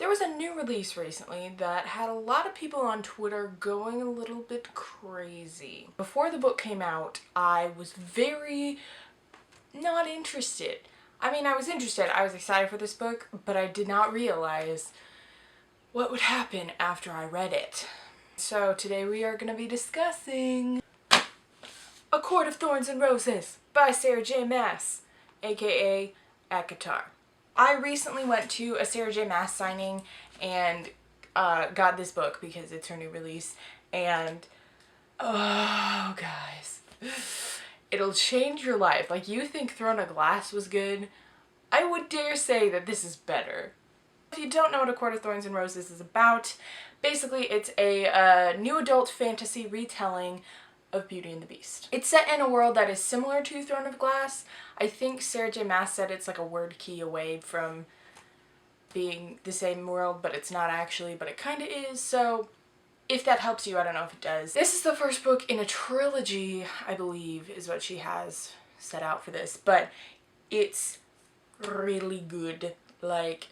There was a new release recently that had a lot of people on Twitter going a little bit crazy. Before the book came out, I was very not interested. I mean, I was interested, I was excited for this book, but I did not realize what would happen after I read it. So today we are going to be discussing A Court of Thorns and Roses by Sarah J. Maas, aka ACOTAR. I recently went to a Sarah J. Maas signing and got this book because it's her new release, and oh guys, it'll change your life. Like, you think Throne of Glass was good, I would dare say that this is better. If you don't know what A Court of Thorns and Roses is about, basically it's a new adult fantasy retelling of Beauty and the Beast. It's set in a world that is similar to Throne of Glass. I think Sarah J. Maas said it's like a word key away from being the same world, but it's not actually, but it kind of is, so if that helps you, I don't know if it does. This is the first book in a trilogy, I believe, is what she has set out for this, but it's really good. Like,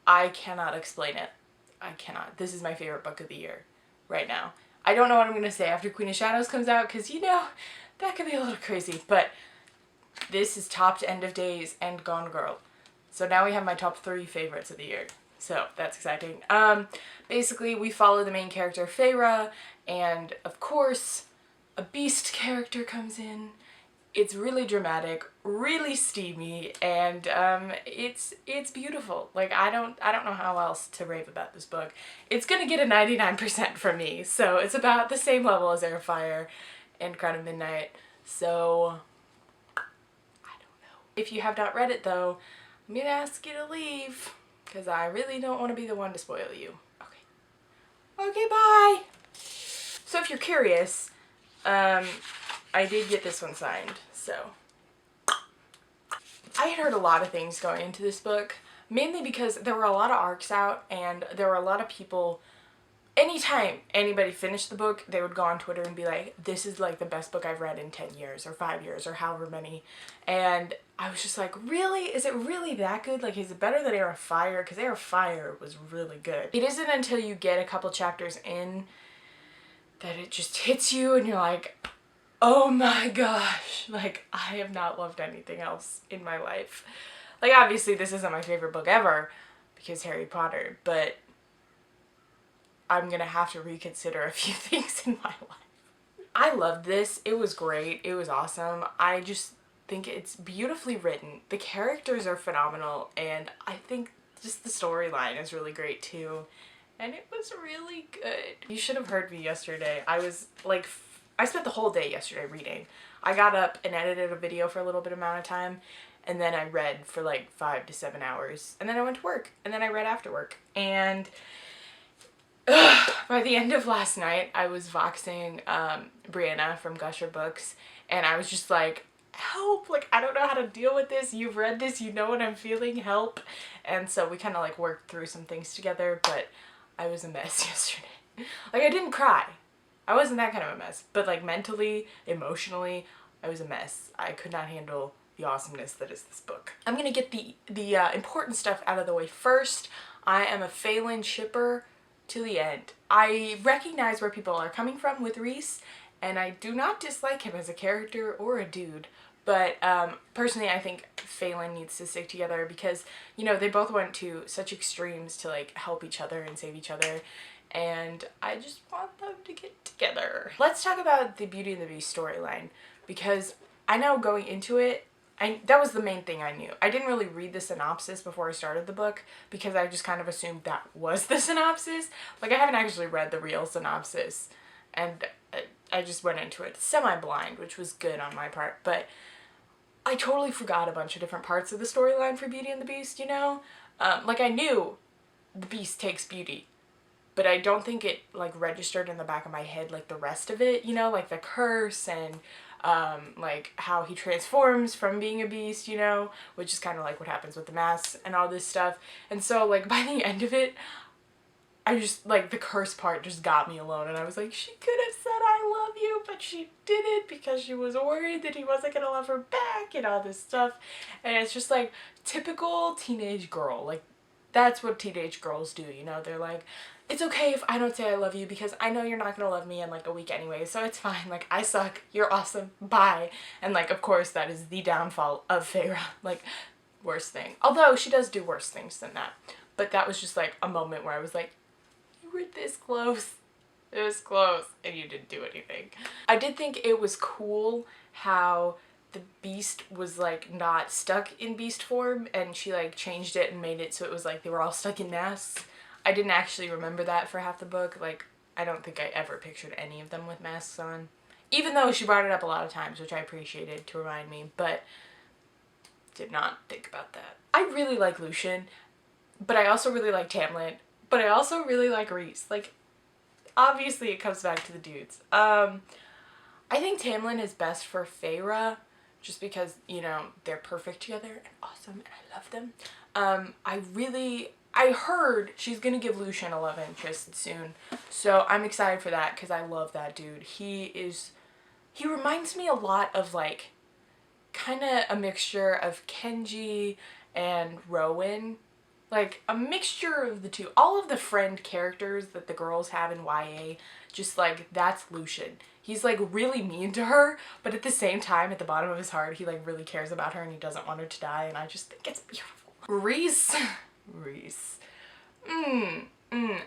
I cannot explain it. I cannot. This is my favorite book of the year right now. I don't know what I'm going to say after Queen of Shadows comes out, because, you know, that could be a little crazy, but this is topped End of Days and Gone Girl. So now we have my top 3 favorites of the year. So that's exciting. Basically, we follow the main character, Feyre, and of course, a beast character comes in. It's really dramatic, really steamy, and it's beautiful. Like, I don't know how else to rave about this book. It's gonna get a 99% from me, so it's about the same level as Air Fire and Crown of Midnight. So I don't know. If you have not read it though, I'm gonna ask you to leave, because I really don't want to be the one to spoil you. Okay. Okay, bye! So if you're curious, I did get this one signed, so. I had heard a lot of things going into this book, mainly because there were a lot of arcs out, and there were a lot of people, anytime anybody finished the book, they would go on Twitter and be like, this is like the best book I've read in 10 years, or 5 years, or however many, and I was just like, really? Is it really that good? Like, is it better than Air of Fire? Because Air of Fire was really good. It isn't until you get a couple chapters in that it just hits you, and you're like, oh my gosh, like, I have not loved anything else in my life. Like, obviously this isn't my favorite book ever because Harry Potter, but I'm gonna have to reconsider a few things in my life. I loved this. It was great. It was awesome. I just think it's beautifully written. The characters are phenomenal, and I think just the storyline is really great too. And it was really good. You should have heard me yesterday. I was like, I spent the whole day yesterday reading. I got up and edited a video for a little bit amount of time, and then I read for like 5 to 7 hours, and then I went to work, and then I read after work, and by the end of last night, I was voxing Brianna from Gusher Books, and I was just like, help, like, I don't know how to deal with this. You've read this, you know what I'm feeling, help. And so we kind of like worked through some things together, but I was a mess yesterday. Like, I didn't cry. I wasn't that kind of a mess, but like mentally, emotionally, I was a mess. I could not handle the awesomeness that is this book. I'm gonna get the important stuff out of the way first. I am a Phelan shipper to the end. I recognize where people are coming from with Rhys, and I do not dislike him as a character or a dude, but personally I think Phelan needs to stick together because, you know, they both went to such extremes to like help each other and save each other, and I just want them to get together. Let's talk about the Beauty and the Beast storyline, because I know going into it, that was the main thing I knew. I didn't really read the synopsis before I started the book because I just kind of assumed that was the synopsis. Like, I haven't actually read the real synopsis, and I just went into it semi-blind, which was good on my part, but I totally forgot a bunch of different parts of the storyline for Beauty and the Beast, you know? Like, I knew the Beast takes Beauty, but I don't think it like registered in the back of my head like the rest of it, you know, like the curse and like how he transforms from being a beast, you know, which is kind of like what happens with the Maas and all this stuff. And so like by the end of it, I just like the curse part just got me alone, and I was like, she could have said I love you, but she didn't because she was worried that he wasn't gonna love her back and all this stuff. And it's just like typical teenage girl, like that's what teenage girls do, you know? They're like, it's okay if I don't say I love you because I know you're not gonna love me in like a week anyway, so it's fine. Like, I suck, you're awesome, bye. And like, of course, that is the downfall of Feyre. Like, worst thing. Although she does do worse things than that. But that was just like a moment where I was like, you were this close. It was close and you didn't do anything. I did think it was cool how the beast was like not stuck in beast form and she like changed it and made it so it was like they were all stuck in masks. I didn't actually remember that for half the book. Like, I don't think I ever pictured any of them with masks on. Even though she brought it up a lot of times, which I appreciated to remind me, but did not think about that. I really like Lucien, but I also really like Tamlin, but I also really like Rhys. Like, obviously it comes back to the dudes. I think Tamlin is best for Feyre, just because, you know, they're perfect together and awesome and I love them. I heard she's gonna give Lucien a love interest soon, so I'm excited for that because I love that dude. He reminds me a lot of like, kind of a mixture of Kenji and Rowan. Like, a mixture of the two. All of the friend characters that the girls have in YA, just like, that's Lucien. He's like really mean to her, but at the same time, at the bottom of his heart, he like really cares about her and he doesn't want her to die, and I just think it's beautiful. Rhys.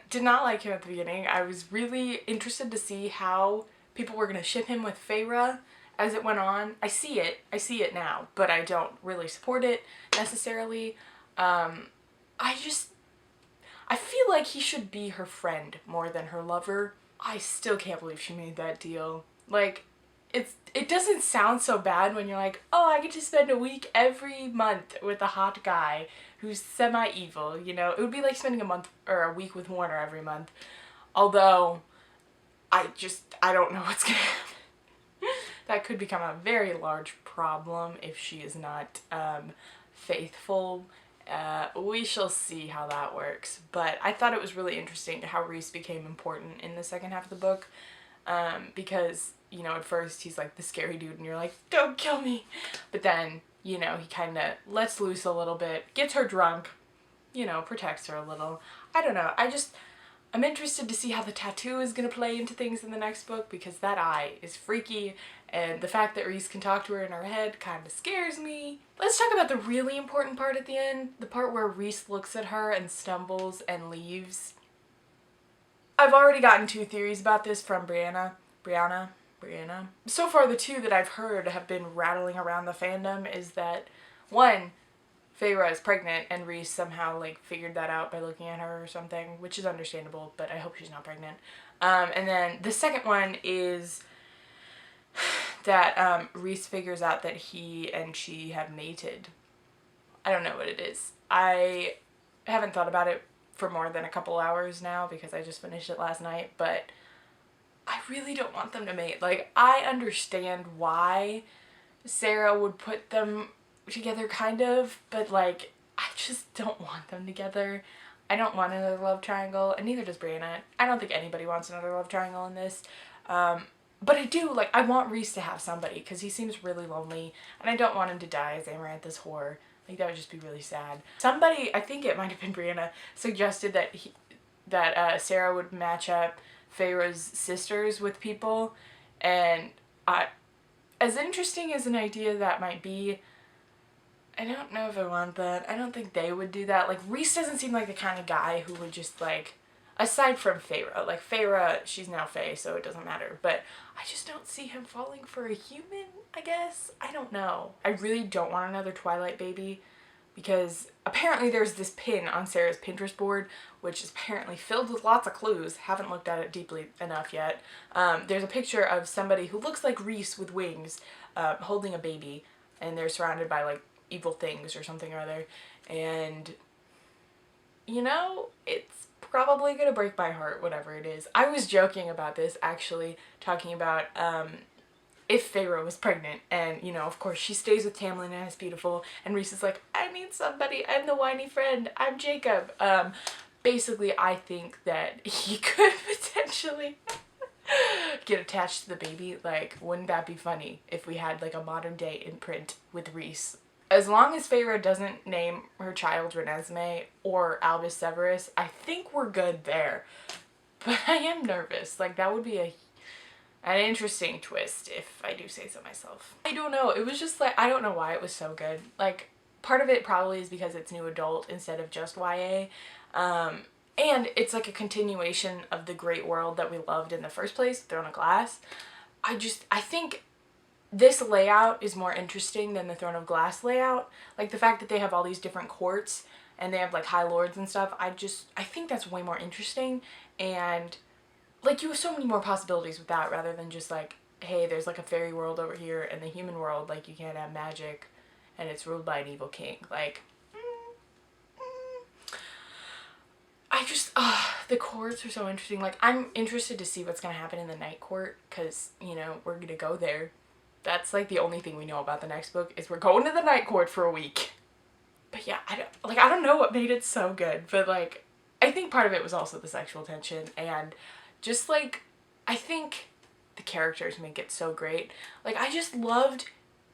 Did not like him at the beginning. I was really interested to see how people were gonna ship him with Feyre as it went on. I see it now, but I don't really support it necessarily. I feel like he should be her friend more than her lover. I still can't believe she made that deal. Like, it doesn't sound so bad when you're like, oh, I get to spend a week every month with a hot guy who's semi-evil, you know? It would be like spending a month or a week with Warner every month. Although, I don't know what's gonna happen. That could become a very large problem if she is not faithful. We shall see how that works. But I thought it was really interesting how Rhys became important in the second half of the book. Because, you know, at first he's like the scary dude and you're like, don't kill me. But then, you know, he kind of lets loose a little bit, gets her drunk, you know, protects her a little. I don't know. I'm interested to see how the tattoo is going to play into things in the next book, because that eye is freaky, and the fact that Rhys can talk to her in her head kind of scares me. Let's talk about the really important part at the end, the part where Rhys looks at her and stumbles and leaves. I've already gotten 2 theories about this from Brianna. So far, the 2 that I've heard have been rattling around the fandom is that, 1, Feyre is pregnant and Rhys somehow like figured that out by looking at her or something, which is understandable, but I hope she's not pregnant. And then the second one is that Rhys figures out that he and she have mated. I don't know what it is. I haven't thought about it for more than a couple hours now because I just finished it last night, but I really don't want them to mate. Like, I understand why Sarah would put them together, kind of, but like, I just don't want them together. I don't want another love triangle, and neither does Brianna. I don't think anybody wants another love triangle in this. But I do, like, I want Rhys to have somebody, because he seems really lonely, and I don't want him to die as Amarantha's whore. Like, that would just be really sad. Somebody, I think it might have been Brianna, suggested that Sarah would match up Feyre's sisters with people, and as interesting as an idea that might be, I don't know if I want that. I don't think they would do that. Like, Rhys doesn't seem like the kind of guy who would just, like, aside from Feyre. Like, Feyre, she's now Fae, so it doesn't matter. But I just don't see him falling for a human, I guess. I don't know. I really don't want another Twilight baby, because apparently there's this pin on Sarah's Pinterest board, which is apparently filled with lots of clues. Haven't looked at it deeply enough yet. There's a picture of somebody who looks like Rhys with wings, holding a baby, and they're surrounded by, like, evil things or something or other, and, you know, it's probably gonna break my heart, whatever it is. I was joking about this, actually, talking about, if Feyre was pregnant, and, you know, of course, she stays with Tamlin and it's beautiful, and Rhys is like, I need somebody, I'm the whiny friend, I'm Jacob. Basically, I think that he could potentially get attached to the baby. Like, wouldn't that be funny if we had, like, a modern day imprint with Rhys? as long as Feyre doesn't name her child Renesmee or Albus Severus, I think we're good there. But I am nervous. Like, that would be an interesting twist, if I do say so myself. I don't know. It was just like, I don't know why it was so good. Like, part of it probably is because it's new adult instead of just YA. And it's like a continuation of the great world that we loved in the first place, Throne of Glass. I think this layout is more interesting than the Throne of Glass layout. Like, the fact that they have all these different courts and they have like high lords and stuff, I think that's way more interesting. And like, you have so many more possibilities with that rather than just like, hey, there's like a fairy world over here and the human world, like, you can't have magic and it's ruled by an evil king. Like, the courts are so interesting. Like, I'm interested to see what's gonna happen in the Night Court, because, you know, we're gonna go there. That's like the only thing we know about the next book, is we're going to the Night Court for a week. But yeah, I don't know what made it so good, but like, I think part of it was also the sexual tension, and just like, I think the characters make it so great. Like, I just loved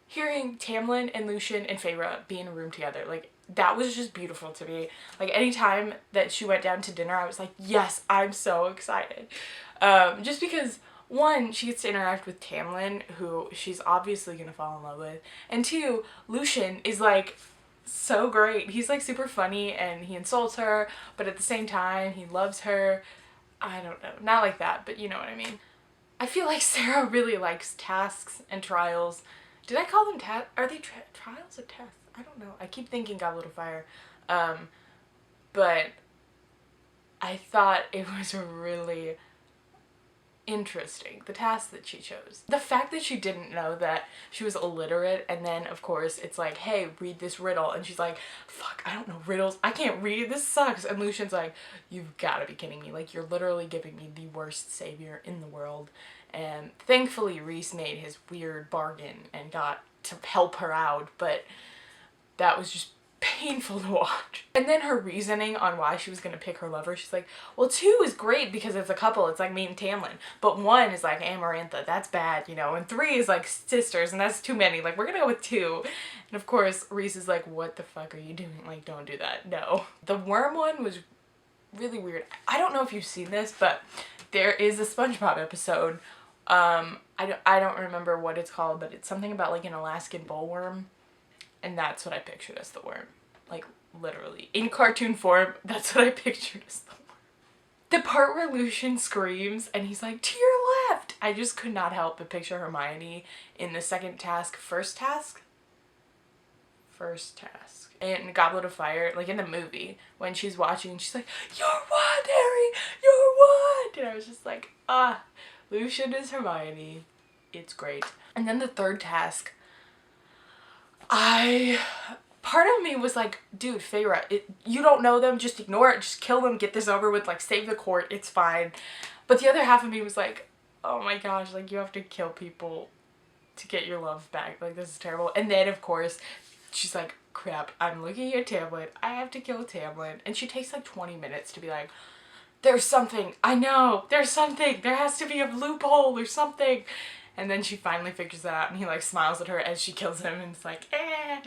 hearing Tamlin and Lucien and Feyre be in a room together. Like, that was just beautiful to me. Like, anytime that she went down to dinner, I was like, yes, I'm so excited. Just because, one, she gets to interact with Tamlin, who she's obviously gonna fall in love with, and two, Lucien is like so great. He's like super funny and he insults her, but at the same time he loves her. I don't know, not like that, but you know what I mean. I feel like Sarah really likes tasks and trials. Did I call them are they trials or tasks? I don't know. I keep thinking Goblet of Fire. But I thought it was really interesting, the task that she chose. The fact that she didn't know that she was illiterate, and then of course it's like, hey, read this riddle, and she's like, fuck, I don't know riddles, I can't read, this sucks. And Lucian's like, you've gotta be kidding me, like, you're literally giving me the worst savior in the world. And thankfully Rhys made his weird bargain and got to help her out, but that was just painful to watch. And then her reasoning on why she was gonna pick her lover, she's like, well, 2 is great because it's a couple, it's like me and Tamlin, but 1 is like Amarantha, that's bad, you know, and 3 is like sisters, and that's too many, like, we're gonna go with 2. And of course Rhys is like, what the fuck are you doing? Like, don't do that, no. The worm one was really weird. I don't know if you've seen this, but there is a SpongeBob episode, I don't remember what it's called, but it's something about like an Alaskan bullworm. And that's what I pictured as the worm. Like, literally. In cartoon form, that's what I pictured as the worm. The part where Lucien screams and he's like, to your left! I just could not help but picture Hermione in the second task, first task? First task. In Goblet of Fire, like in the movie, when she's watching and she's like, you're what, Harry? You're what? And I was just like, Lucien is Hermione. It's great. And then the third task, part of me was like, dude, Feyre, you don't know them, just ignore it, just kill them, get this over with, like, save the court, it's fine. But the other half of me was like, oh my gosh, like, you have to kill people to get your love back, like, this is terrible. And then, of course, she's like, crap, I'm looking at Tamlin, I have to kill Tamlin. And she takes like 20 minutes to be like, there's something, I know, there's something, there has to be a loophole or something. And then she finally figures that out, and he like smiles at her as she kills him, and it's like, eh.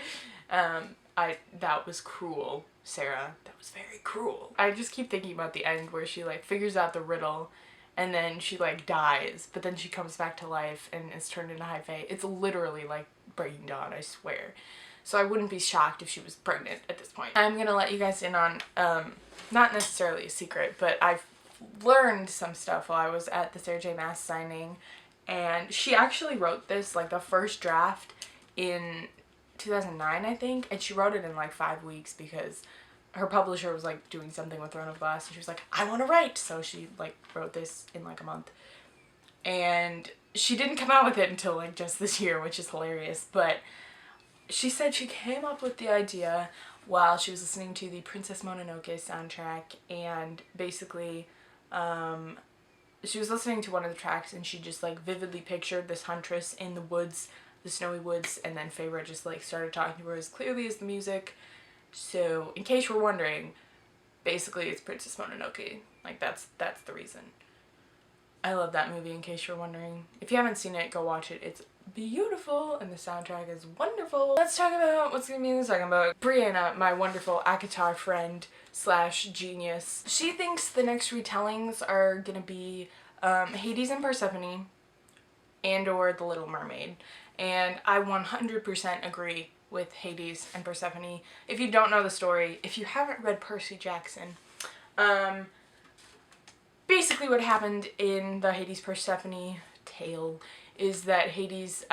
That was cruel, Sarah. That was very cruel. I just keep thinking about the end where she like figures out the riddle, and then she like dies, but then she comes back to life and is turned into High Fae. It's literally like Breaking Dawn, I swear. So I wouldn't be shocked if she was pregnant at this point. I'm gonna let you guys in on, not necessarily a secret, but I've learned some stuff while I was at the Sarah J. Maas signing. And she actually wrote this, like, the first draft in 2009, I think, and she wrote it in like 5 weeks because her publisher was like doing something with Throne of Glass, and she was like, I want to write, so she like wrote this in like a month. And she didn't come out with it until like just this year, which is hilarious, but she said she came up with the idea while she was listening to the Princess Mononoke soundtrack, and basically she was listening to one of the tracks and she just like vividly pictured this huntress in the woods, the snowy woods, and then Feyre just like started talking to her as clearly as the music. So in case you're wondering, basically it's Princess Mononoke. Like, that's the reason. I love that movie, in case you're wondering. If you haven't seen it, go watch it. It's beautiful and the soundtrack is wonderful. Let's talk about what's gonna be in the second book. Brianna, my wonderful ACOTAR friend slash genius, she thinks the next retellings are gonna be Hades and Persephone and or The Little Mermaid. And I 100% agree with Hades and Persephone. If you don't know the story, if you haven't read Percy Jackson, basically what happened in the Hades Persephone tale is that Hades,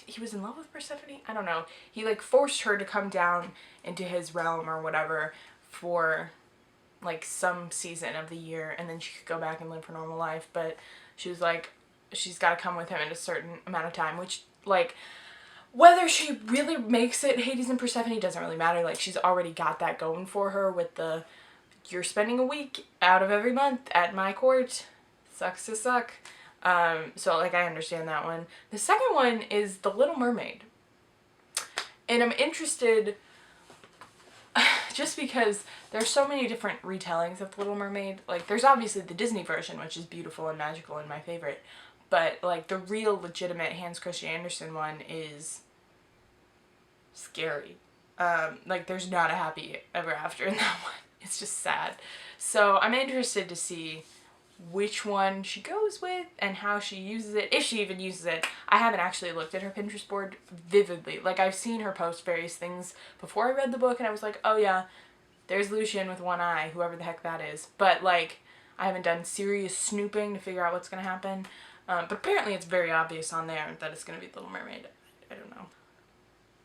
he was in love with Persephone? I don't know. He like forced her to come down into his realm or whatever for like some season of the year, and then she could go back and live her normal life, but she was like, she's got to come with him in a certain amount of time, which like, whether she really makes it Hades and Persephone doesn't really matter. Like, she's already got that going for her with the, you're spending a week out of every month at my court. Sucks to suck. So like, I understand that one. The second one is The Little Mermaid. And I'm interested just because there's so many different retellings of The Little Mermaid. Like, there's obviously the Disney version, which is beautiful and magical and my favorite. But like, the real legitimate Hans Christian Andersen one is scary. Like, there's not a happy ever after in that one. It's just sad. So I'm interested to see which one she goes with and how she uses it, if she even uses it. I haven't actually looked at her Pinterest board vividly. Like, I've seen her post various things before I read the book, and I was like, oh yeah, there's Lucian with one eye, whoever the heck that is. But like, I haven't done serious snooping to figure out what's gonna happen. But apparently it's very obvious on there that it's gonna be Little Mermaid. I don't know.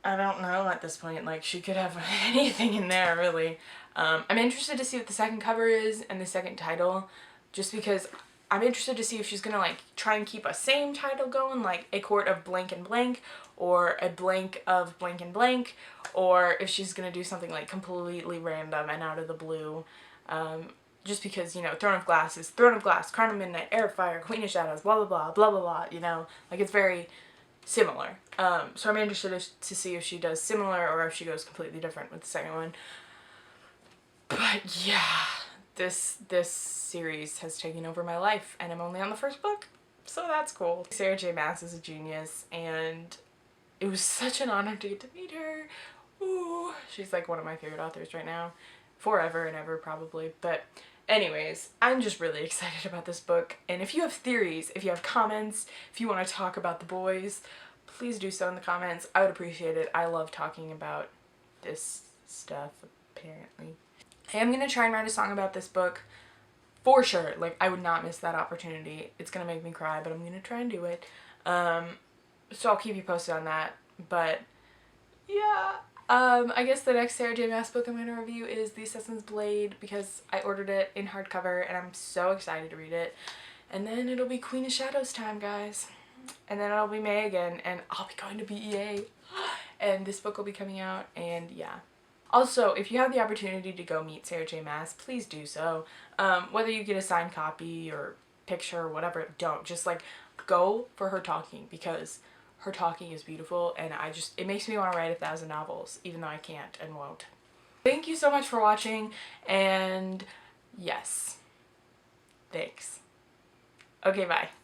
I don't know at this point. Like, she could have anything in there, really. I'm interested to see what the second cover is and the second title, just because I'm interested to see if she's gonna like try and keep a same title going, like A Court of Blank and Blank, or A Blank of Blank and Blank, or if she's gonna do something like completely random and out of the blue. Just because, you know, Throne of Glass is Throne of Glass, Crown of Midnight, Heir of Fire, Queen of Shadows, blah blah blah, blah blah blah, you know? Like, it's very similar. So I'm interested to see if she does similar or if she goes completely different with the second one. But yeah, this series has taken over my life, and I'm only on the first book, so that's cool. Sarah J. Maas is a genius, and it was such an honor to get to meet her. Ooh, she's like one of my favorite authors right now. Forever and ever, probably. But anyways, I'm just really excited about this book, and if you have theories, if you have comments, if you want to talk about the boys, please do so in the comments. I would appreciate it. I love talking about this stuff, apparently. I am going to try and write a song about this book, for sure. Like, I would not miss that opportunity. It's going to make me cry, but I'm going to try and do it. So I'll keep you posted on that. But, yeah. I guess the next Sarah J. Maas book I'm going to review is The Assassin's Blade, because I ordered it in hardcover, and I'm so excited to read it. And then it'll be Queen of Shadows time, guys. And then it'll be May again, and I'll be going to BEA. And this book will be coming out, and yeah. Also, if you have the opportunity to go meet Sarah J. Maas, please do so. Whether you get a signed copy or picture or whatever, don't. Just like, go for her talking, because her talking is beautiful, and it makes me want to write 1,000 novels, even though I can't and won't. Thank you so much for watching, and yes, thanks. Okay, bye.